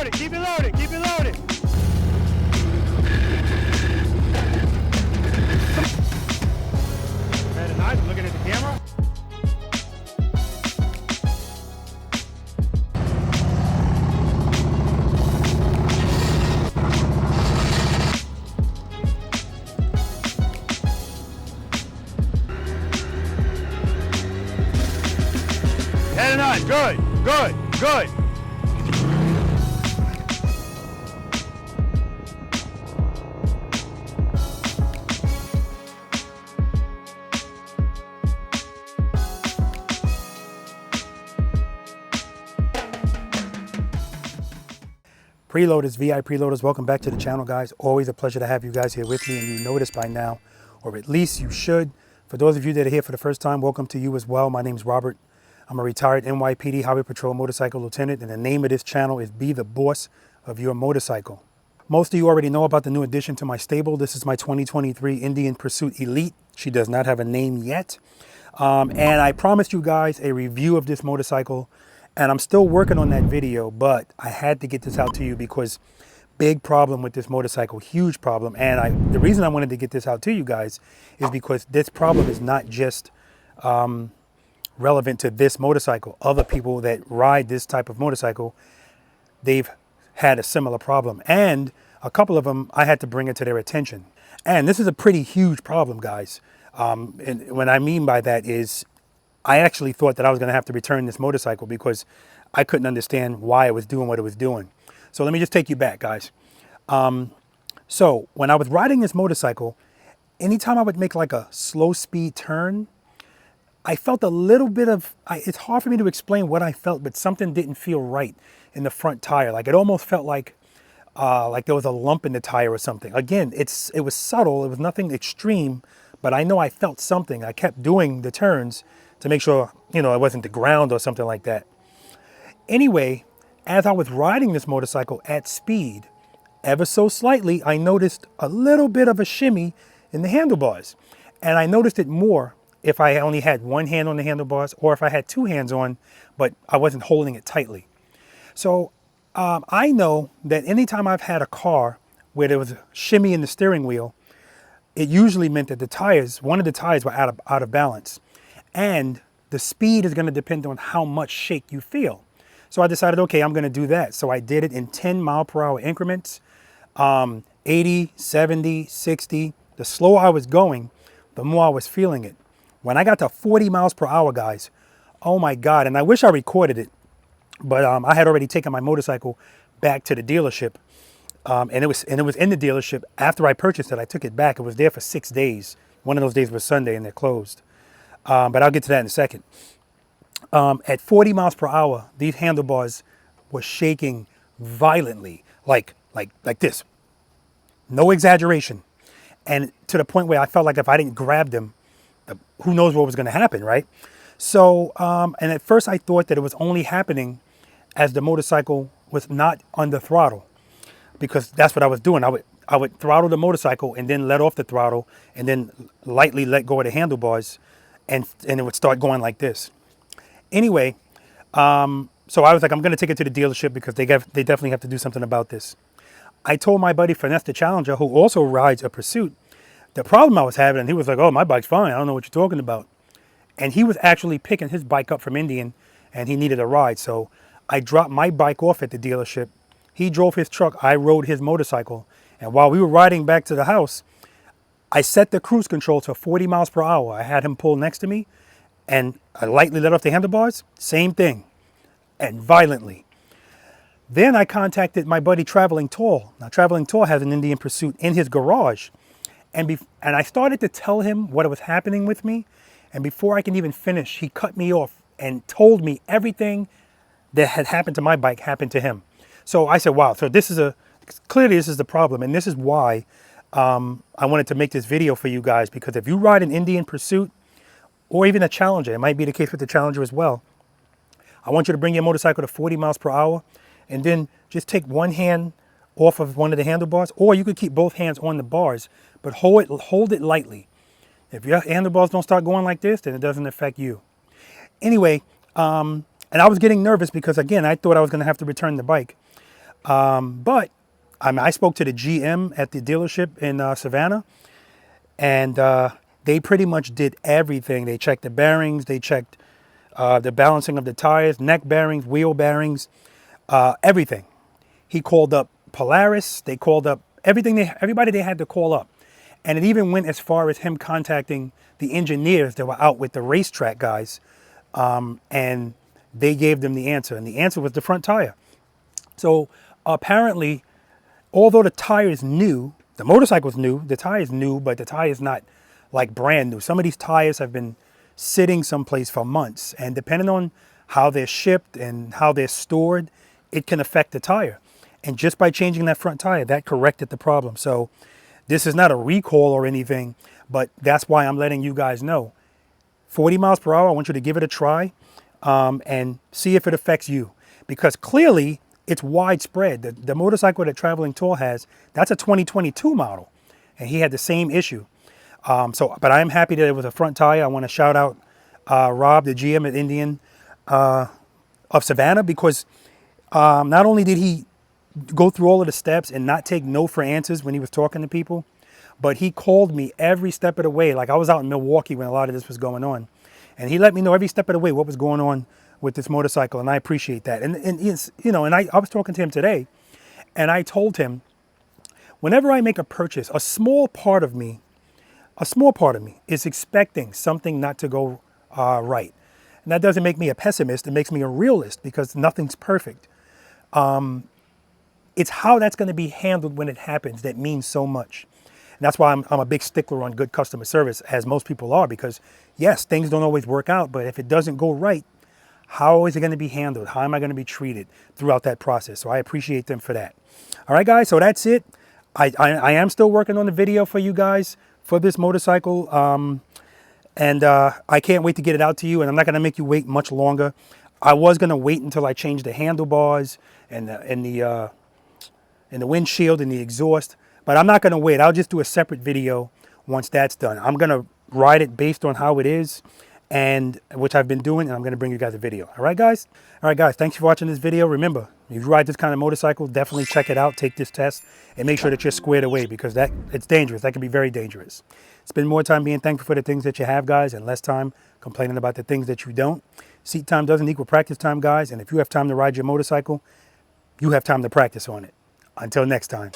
loaded, keep it loaded, keep it loaded. Very nice, I'm looking at the camera. Very nice, good, good, good. Preloaders, V.I.Preloaders, welcome back to the channel, guys. Always a pleasure to have you guys here with me, and you know this by now, or at least you should. For those of you that are here for the first time, welcome to you as well. My name's Robert. I'm a retired NYPD Highway Patrol motorcycle lieutenant, and the name of this channel is Be the Boss of Your Motorcycle. Most of you already know about the new addition to my stable. This is my 2023 Indian Pursuit Elite. She does not have a name yet. And I promised you guys a review of this motorcycle, and I'm still working on that video, but I had to get this out to you because big problem with this motorcycle, huge problem. And the reason I wanted to get this out to you guys is because this problem is not just relevant to this motorcycle. Other people that ride this type of motorcycle, they've had a similar problem. And a couple of them, I had to bring it to their attention. And this is a pretty huge problem, guys. And what I mean by that is I actually thought that I was going to have to return this motorcycle because I couldn't understand why it was doing what it was doing. So let me just take you back, guys. So when I was riding this motorcycle, anytime I would make like a slow speed turn, I felt a little bit of, it's hard for me to explain what I felt, but something didn't feel right in the front tire. Like it almost felt like there was a lump in the tire or something. Again, it was subtle. It was nothing extreme, but I know I felt something. I kept doing the turns to make sure, you know, it wasn't the ground or something like that. Anyway, as I was riding this motorcycle at speed, ever so slightly, I noticed a little bit of a shimmy in the handlebars. And I noticed it more if I only had one hand on the handlebars or if I had two hands on, but I wasn't holding it tightly. So I know that anytime I've had a car where there was a shimmy in the steering wheel, it usually meant that the tires, one of the tires were out of balance. And the speed is going to depend on how much shake you feel. So I decided, okay, I'm going to do that. So I did it in 10-mile-per-hour increments, 80, 70, 60. The slower I was going, the more I was feeling it. When I got to 40 miles per hour, guys, oh my God, and I wish I recorded it, but I had already taken my motorcycle back to the dealership. And it was in the dealership after I purchased it. I took it back. It was there for 6 days. One of those days was Sunday and they're closed. But I'll get to that in a second. At 40 miles per hour, these handlebars were shaking violently, like this. No exaggeration. And to the point where I felt like if I didn't grab them, who knows what was going to happen, right? So, and at first I thought that it was only happening as the motorcycle was not under throttle, because that's what I was doing. I would throttle the motorcycle and then let off the throttle and then lightly let go of the handlebars, and it would start going like this. Anyway, so I was like, I'm going to take it to the dealership because they definitely have to do something about this. I told my buddy Finesse the Challenger, who also rides a Pursuit, the problem I was having, and he was like, oh, my bike's fine. I don't know what you're talking about. And he was actually picking his bike up from Indian, and he needed a ride. So I dropped my bike off at the dealership. He drove his truck. I rode his motorcycle. And while we were riding back to the house, I set the cruise control to 40 miles per hour. I had him pull next to me, and I lightly let off the handlebars. Same thing, and violently. Then I contacted my buddy Traveling Tall. Now, Traveling Tall has an Indian Pursuit in his garage. And I started to tell him what was happening with me. And before I can even finish, he cut me off and told me everything that had happened to my bike happened to him. So I said, wow, so clearly this is the problem. And this is why I wanted to make this video for you guys, because if you ride an Indian Pursuit or even a Challenger, it might be the case with the Challenger as well, I want you to bring your motorcycle to 40 miles per hour and then just take one hand off of one of the handlebars, or you could keep both hands on the bars, but hold it lightly. If your handlebars don't start going like this, then it doesn't affect you. Anyway, and I was getting nervous because, again, I thought I was going to have to return the bike. But I spoke to the GM at the dealership in Savannah, and they pretty much did everything. They checked the bearings, they checked the balancing of the tires, neck bearings, wheel bearings, everything. He called up Polaris. They called up everybody they had to call up. And it even went as far as him contacting the engineers that were out with the racetrack guys. And they gave them the answer. And the answer was the front tire. So apparently, although the tire is new, the motorcycle's new, the tire is new, but the tire is not like brand new. Some of these tires have been sitting someplace for months. And depending on how they're shipped and how they're stored, it can affect the tire. And just by changing that front tire, that corrected the problem. So this is not a recall or anything, but that's why I'm letting you guys know. 40 miles per hour, I want you to give it a try and see if it affects you. Because clearly, it's widespread. The motorcycle that Traveling Tour has, that's a 2022 model. And he had the same issue. But I'm happy that it was a front tire. I want to shout out Rob, the GM at Indian of Savannah, because not only did he go through all of the steps and not take no for answers when he was talking to people, but he called me every step of the way. Like I was out in Milwaukee when a lot of this was going on, and he let me know every step of the way what was going on with this motorcycle, and I appreciate that. And I was talking to him today, and I told him, whenever I make a purchase, a small part of me is expecting something not to go right. And that doesn't make me a pessimist, it makes me a realist, because nothing's perfect. It's how that's going to be handled when it happens that means so much. And that's why I'm a big stickler on good customer service, as most people are, because yes, things don't always work out, but if it doesn't go right, how is it going to be handled? How am I going to be treated throughout that process? So I appreciate them for that. All right, guys, so that's it. I am still working on the video for you guys for this motorcycle. And I can't wait to get it out to you, and I'm not going to make you wait much longer. I was going to wait until I changed the handlebars and the windshield and the exhaust, but I'm not going to wait. I'll just do a separate video once that's done. I'm going to ride it based on how it is, and which I've been doing, and I'm going to bring you guys a video. All right, guys? All right, guys, thanks for watching this video. Remember, if you ride this kind of motorcycle, definitely check it out, take this test, and make sure that you're squared away, because it's dangerous. That can be very dangerous. Spend more time being thankful for the things that you have, guys, and less time complaining about the things that you don't. Seat time doesn't equal practice time, guys, and if you have time to ride your motorcycle, you have time to practice on it. Until next time.